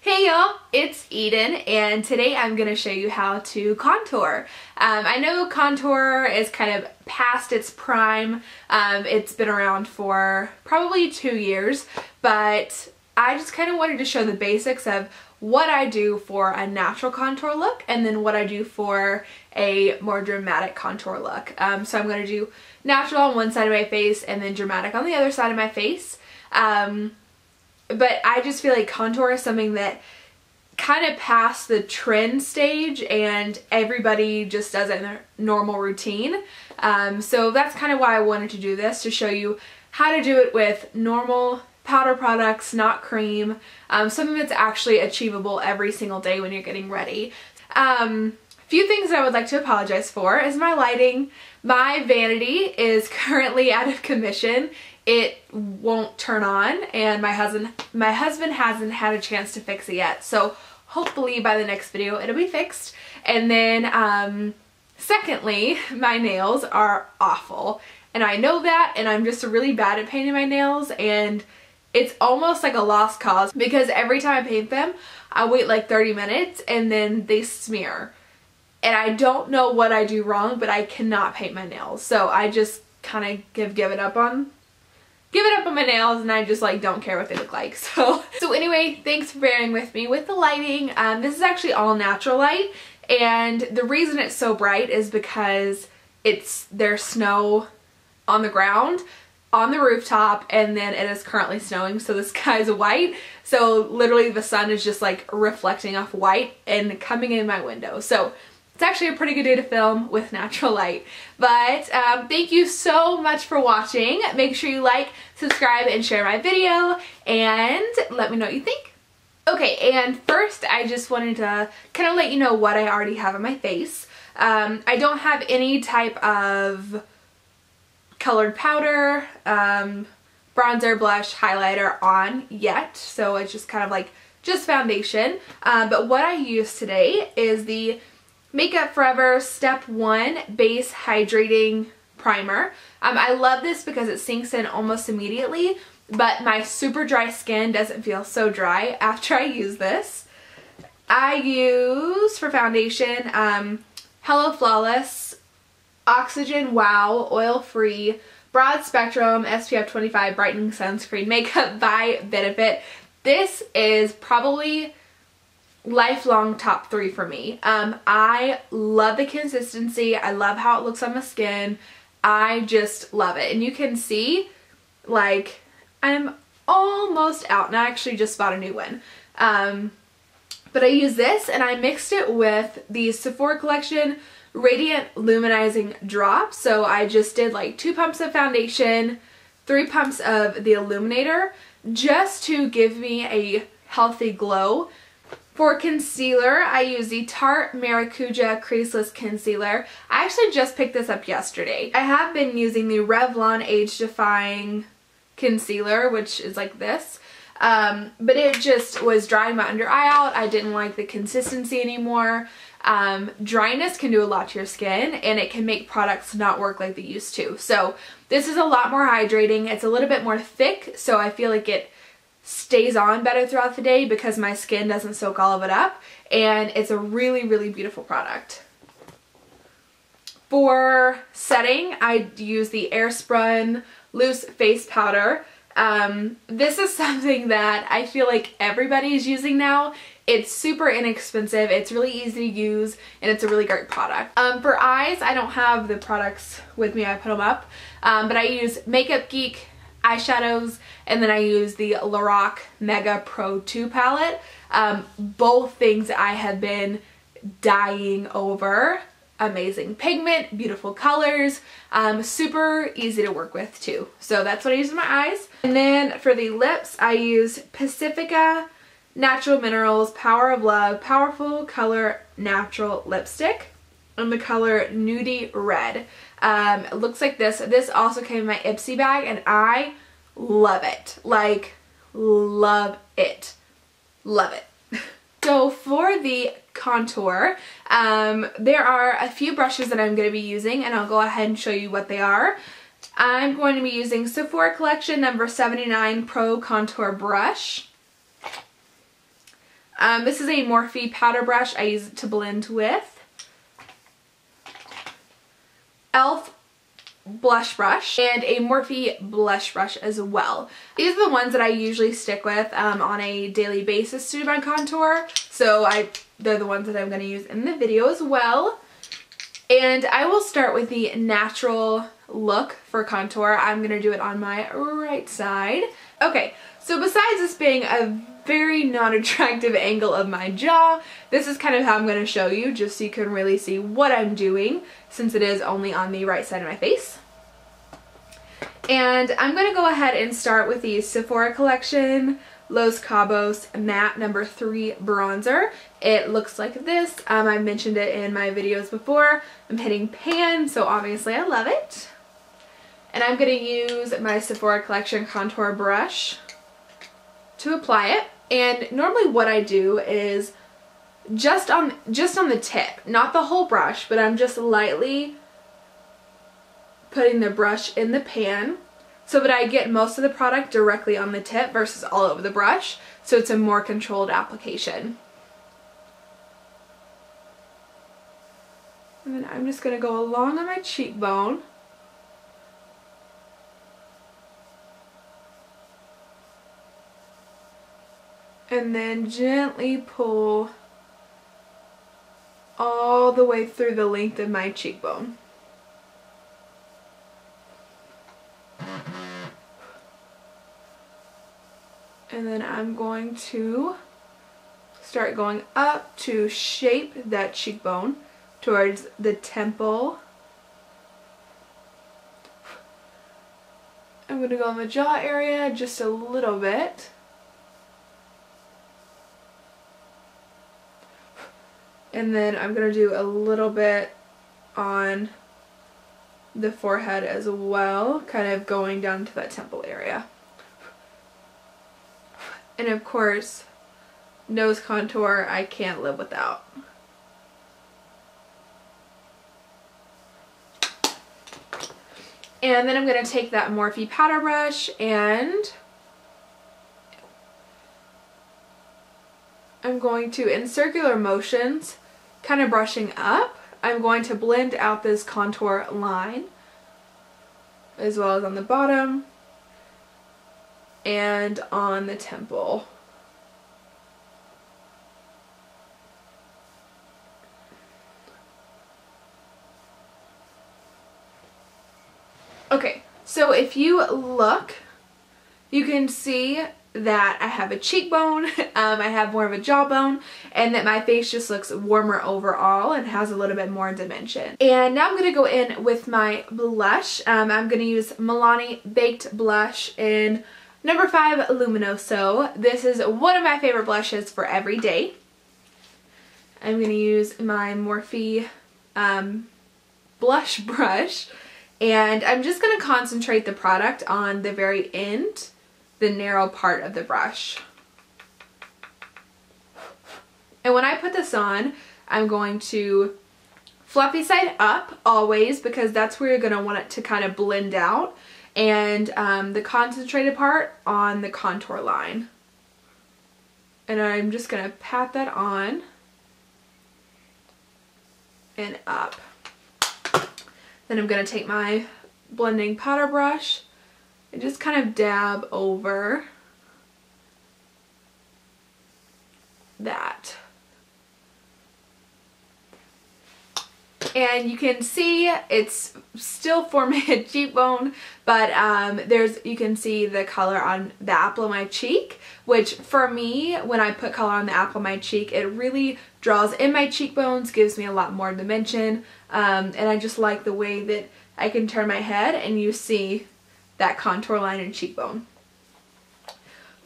Hey y'all, it's Eden, and today I'm going to show you how to contour. I know contour is kind of past its prime. It's been around for probably 2 years, but I just kind of wanted to show the basics of what I do for a natural contour look and then what I do for a more dramatic contour look. So I'm going to do natural on one side of my face and then dramatic on the other side of my face. But I just feel like contour is something that kind of passed the trend stage and everybody just does it in their normal routine. So that's kind of why I wanted to do this, to show you how to do it with normal powder products, not cream, something that's actually achievable every single day when you're getting ready. Few things I would like to apologize for is my lighting. My vanity is currently out of commission. It won't turn on, and my husband hasn't had a chance to fix it yet, so hopefully by the next video it'll be fixed. And then secondly, my nails are awful, and I know that, and I'm just really bad at painting my nails, and it's almost like a lost cause because every time I paint them I wait like 30 minutes and then they smear, and I don't know what I do wrong, but I cannot paint my nails, so I just kind of give it up on my nails, and I just like don't care what they look like. So anyway, thanks for bearing with me with the lighting. This is actually all natural light, and the reason it's so bright is because there's snow on the ground on the rooftop, and then it is currently snowing, so the sky is white, so literally the sun is just like reflecting off white and coming in my window. So it's actually a pretty good day to film with natural light. But thank you so much for watching. Make sure you like, subscribe, and share my video, and let me know what you think. Okay, and first I just wanted to kind of let you know what I already have on my face. I don't have any type of colored powder, bronzer, blush, highlighter on yet, so it's just kind of like just foundation. But what I use today is the Makeup Forever Step 1 Base Hydrating Primer. I love this because it sinks in almost immediately, but my super dry skin doesn't feel so dry after I use this. I use, for foundation, Hello Flawless Oxygen Wow Oil Free Broad Spectrum SPF 25 Brightening Sunscreen Makeup by Benefit. This is probably lifelong top 3 for me. I love the consistency. I love how it looks on my skin. I just love it. And you can see, like, I'm almost out, and I actually just bought a new one. But I use this, and I mixed it with the Sephora Collection Radiant Luminizing Drops. So I just did like 2 pumps of foundation, 3 pumps of the illuminator, just to give me a healthy glow. For concealer, I use the Tarte Maracuja Creaseless Concealer. I actually just picked this up yesterday. I have been using the Revlon Age Defying Concealer, which is like this. But it just was drying my under eye out. I didn't like the consistency anymore. Dryness can do a lot to your skin, and it can make products not work like they used to. So this is a lot more hydrating. It's a little bit more thick, so I feel like it stays on better throughout the day because my skin doesn't soak all of it up, and it's a really, really beautiful product. For setting, I use the Airspun Loose Face Powder. This is something that I feel like everybody's using now. It's super inexpensive, it's really easy to use, and it's a really great product. For eyes, I don't have the products with me, I put them up, but I use Makeup Geek eyeshadows, and then I use the Lorac Mega Pro 2 palette. Both things I have been dying over. Amazing pigment, beautiful colors, super easy to work with too. So that's what I use in my eyes. And then for the lips, I use Pacifica Natural Minerals Power of Love Powerful Color Natural Lipstick in the color Nudie Red. It looks like this. This also came in my Ipsy bag, and I love it. Like, love it. Love it. So for the contour, there are a few brushes that I'm going to be using, and I'll go ahead and show you what they are. I'm going to be using Sephora Collection number 79 Pro Contour Brush. This is a Morphe powder brush. I use it to blend with e.l.f. blush brush and a Morphe blush brush as well. These are the ones that I usually stick with on a daily basis to do my contour, so they're the ones that I'm going to use in the video as well. And I will start with the natural look for contour. I'm going to do it on my right side. Okay, so besides this being a very non-attractive angle of my jaw, this is kind of how I'm going to show you, just so you can really see what I'm doing, since it is only on the right side of my face. And I'm going to go ahead and start with the Sephora Collection Los Cabos Matte No. 3 Bronzer. It looks like this. I mentioned it in my videos before. I'm hitting pan, so obviously I love it. And I'm going to use my Sephora Collection contour brush to apply it. And normally what I do is just on the tip, not the whole brush, but I'm just lightly putting the brush in the pan so that I get most of the product directly on the tip versus all over the brush, so it's a more controlled application. And then I'm just going to go along on my cheekbone. And then gently pull all the way through the length of my cheekbone. And then I'm going to start going up to shape that cheekbone towards the temple. I'm going to go in the jaw area just a little bit. And then I'm going to do a little bit on the forehead as well, kind of going down to that temple area. And of course, nose contour I can't live without. And then I'm going to take that Morphe powder brush and I'm going to, in circular motions, kind of brushing up, I'm going to blend out this contour line as well as on the bottom and on the temple. Okay, so if you look, you can see that I have a cheekbone, I have more of a jawbone, and that my face just looks warmer overall and has a little bit more dimension. And now I'm going to go in with my blush. I'm going to use Milani Baked Blush in No. 5 Luminoso. This is one of my favorite blushes for every day. I'm going to use my Morphe blush brush, and I'm just going to concentrate the product on the very end, the narrow part of the brush. And when I put this on, I'm going to fluffy side up always, because that's where you're going to want it to kind of blend out, and the concentrated part on the contour line. And I'm just going to pat that on and up. Then I'm going to take my blending powder brush and just kind of dab over that. And you can see it's still forming a cheekbone, but you can see the color on the apple of my cheek, which for me, when I put color on the apple of my cheek, it really draws in my cheekbones, gives me a lot more dimension, and I just like the way that I can turn my head and you see that contour line and cheekbone.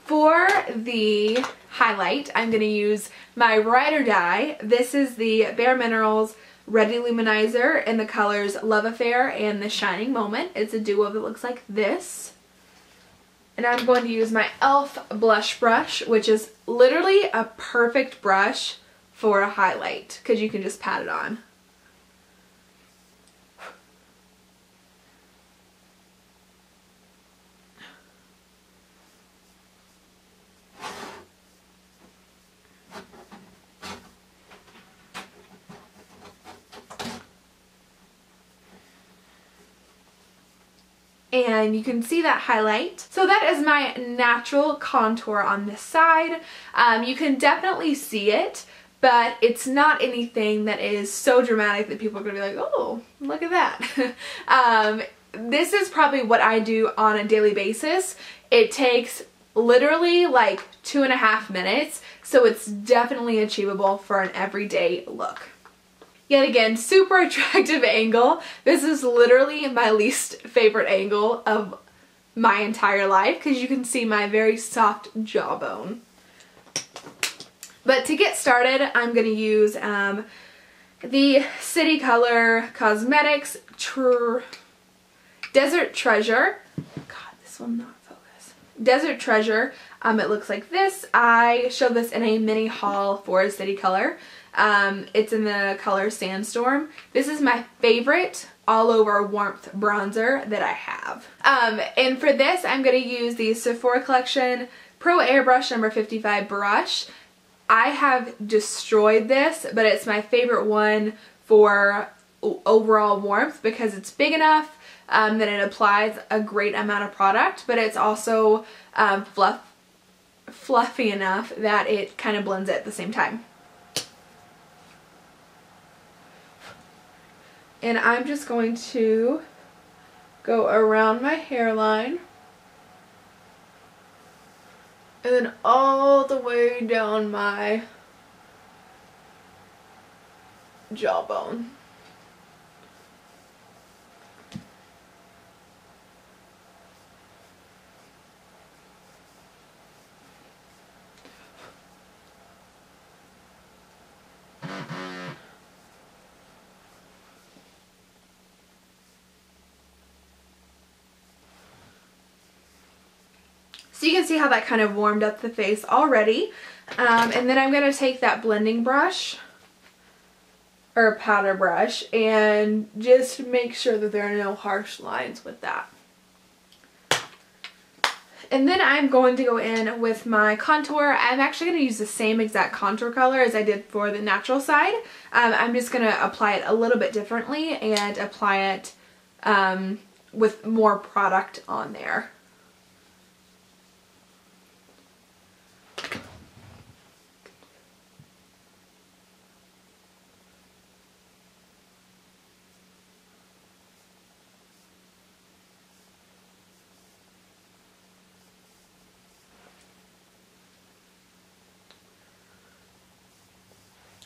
For the highlight, I'm going to use my Ride or Die. This is the Bare Minerals Ready Luminizer in the colors Love Affair and The Shining Moment. It's a duo that looks like this. And I'm going to use my e.l.f. blush brush, which is literally a perfect brush for a highlight because you can just pat it on. and you can see that highlight. So that is my natural contour on this side. You can definitely see it, but it's not anything that is so dramatic that people are gonna be like, oh, look at that. This is probably what I do on a daily basis. It takes literally like 2.5 minutes, so it's definitely achievable for an everyday look. Yet again, super attractive angle. This is literally my least favorite angle of my entire life because you can see my very soft jawbone. But to get started, I'm going to use the City Color Cosmetics Desert Treasure. God, this will not focus. Desert Treasure. It looks like this. I showed this in a mini haul for City Color. It's in the color Sandstorm. This is my favorite all over warmth bronzer that I have. And for this, I'm going to use the Sephora Collection Pro Airbrush number 55 brush. I have destroyed this, but it's my favorite one for overall warmth because it's big enough that it applies a great amount of product, but it's also fluffy enough that it kind of blends it at the same time. And I'm just going to go around my hairline and then all the way down my jawbone. So you can see how that kind of warmed up the face already. And then I'm going to take that blending brush or powder brush and just make sure that there are no harsh lines with that. And then I'm going to go in with my contour. I'm actually going to use the same exact contour color as I did for the natural side. I'm just going to apply it a little bit differently and apply it with more product on there.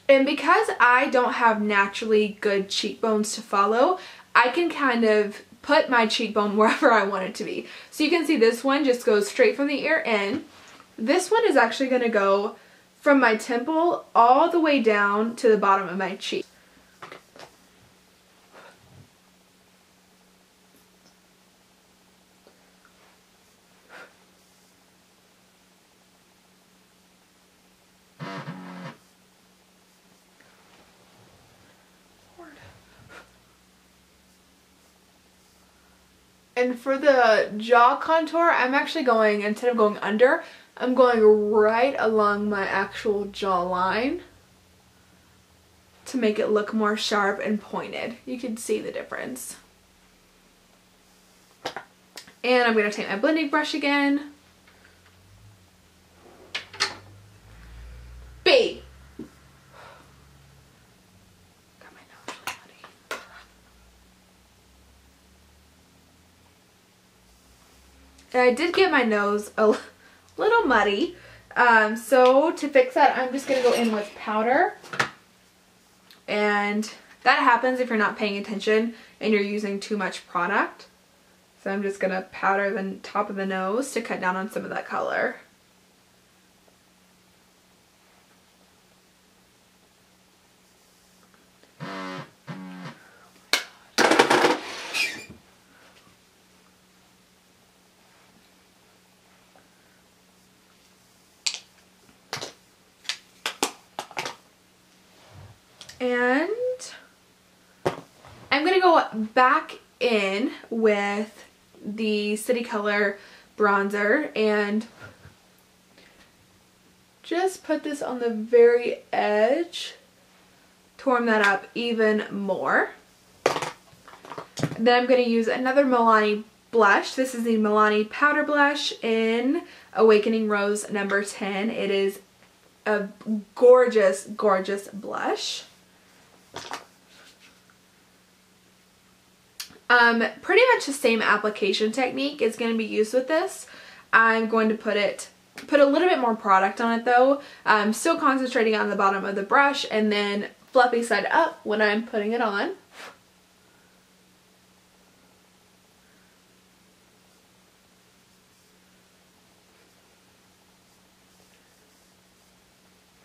And because I don't have naturally good cheekbones to follow, I can kind of put my cheekbone wherever I want it to be. So you can see this one just goes straight from the ear in. This one is actually going to go from my temple all the way down to the bottom of my cheek. And for the jaw contour, I'm actually going, instead of going under, I'm going right along my actual jawline to make it look more sharp and pointed. You can see the difference. And I'm going to take my blending brush again. B. And I did get my nose a little muddy, so to fix that, I'm just going to go in with powder. And that happens if you're not paying attention and you're using too much product. So I'm just going to powder the top of the nose to cut down on some of that color. And I'm going to go back in with the City Color bronzer and just put this on the very edge to warm that up even more. Then I'm going to use another Milani blush. This is the Milani Powder Blush in Awakening Rose number 10. It is a gorgeous, gorgeous blush. Pretty much the same application technique is going to be used with this. I'm going to put a little bit more product on it though. I'm still concentrating on the bottom of the brush and then fluffy side up when I'm putting it on.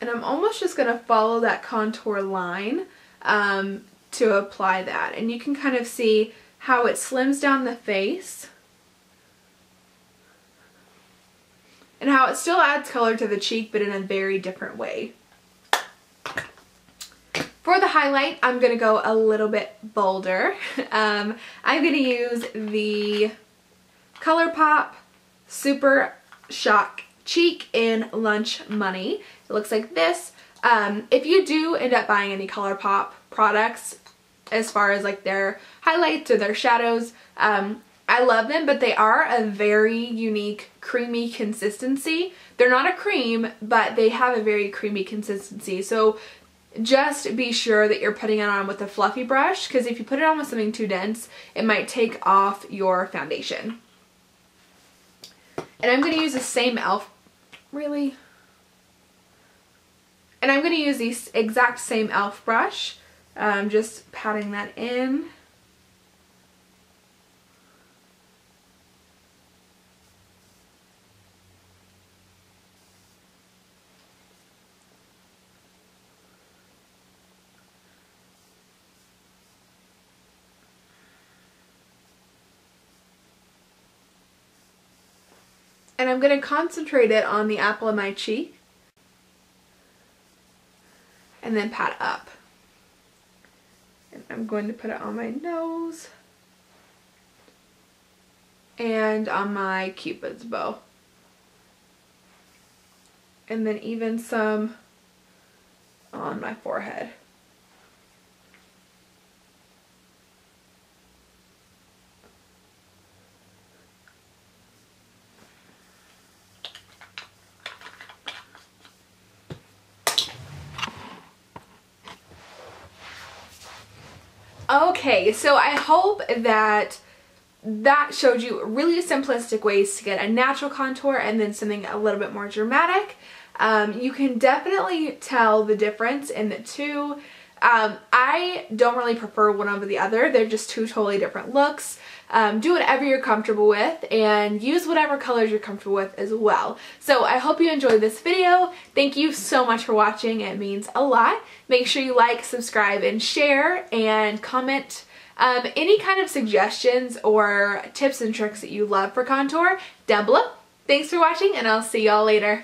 And I'm almost just going to follow that contour line to apply that. And you can kind of see how it slims down the face and how it still adds color to the cheek, but in a very different way. For the highlight, I'm going to go a little bit bolder. I'm going to use the ColourPop Super Shock Cheek in Lunch Money. It looks like this. If you do end up buying any ColourPop products, as far as like their highlights or their shadows, I love them, but they are a very unique creamy consistency. They're not a cream, but they have a very creamy consistency. So just be sure that you're putting it on with a fluffy brush, because if you put it on with something too dense, it might take off your foundation. And I'm going to use the same e.l.f. Really? And I'm going to use the exact same e.l.f. brush. Just patting that in. And I'm going to concentrate it on the apple of my cheek. And then pat up. And I'm going to put it on my nose. And on my Cupid's bow. And then even some on my forehead. Okay, so I hope that showed you really simplistic ways to get a natural contour and then something a little bit more dramatic. You can definitely tell the difference in the two. I don't really prefer one over the other. They're just two totally different looks. Do whatever you're comfortable with and use whatever colors you're comfortable with as well. So I hope you enjoyed this video. Thank you so much for watching. It means a lot. Make sure you like, subscribe, and share, and comment any kind of suggestions or tips and tricks that you love for contour down below. Thanks for watching, and I'll see y'all later.